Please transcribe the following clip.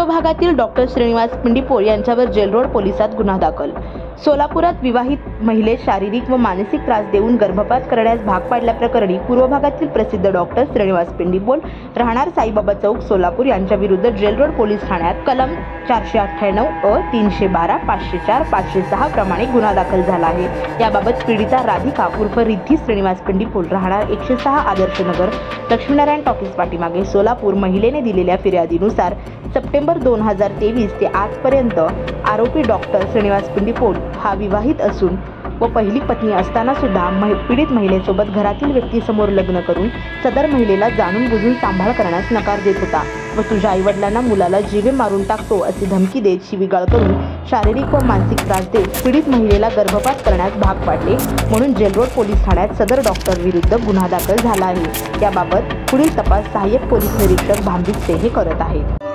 भागातील डॉक्टर श्रीनिवास पिंडीपोळ यांच्यावर gel road पोलिसात गुन्हा दाखल। सोलापुरात विवाहित महिलेस शारीरिक व मानसिक त्रास देऊन गर्भपात करण्यास भाग पाडल्याप्रकरणी पूर्व भागातील प्रसिद्ध डॉक्टर श्रीनिवास पिंडीपोळ राहणार साईबाबा चौक सोलापूर यांच्या विरुद्ध जेल रोड पोलीस ठाण्यात कलम 498 अ 312 504 506 प्रमाणे गुन्हा दाखल झाला आहे। याबाबत पीडिता राधिका उर्फ रिद्धी श्रीनिवास पिंडीपोळ राहणार 106 आदर्श नगर लक्ष्मीनारायण टॉकीज पाठीमागे सोलापूर महिलेने दिलेल्या फिर्यादीनुसार सप्टेंबर 2023 ते आजपर्यंत आरोपी डॉक्टर श्रीनिवास पिंडीपोळ हा विवाहित असून व पहिली पत्नी असताना सुद्धा पीडित महिलेसोबत घरातील व्यक्तीसमोर लग्न करून सदर महिलेला जाणून बुजून सांभाळ करण्यास नकार देत होता व तुझ्या आईवडिलांना मुलाला जीवे मारून टाकतो अशी धमकी देत शिवीगाळ करून शारीरिक व मानसिक त्रास देत पीडित महिलेला गर्भपात करण्यास भाग पाडले, म्हणून जेल रोड पोलीस ठाण्यात सदर डॉक्टर विरुद्ध गुन्हा दाखल झाला आहे। याबाबत पुढील तपास सहाय्यक पोलीस निरीक्षक भांबिसे हे करत आहेत।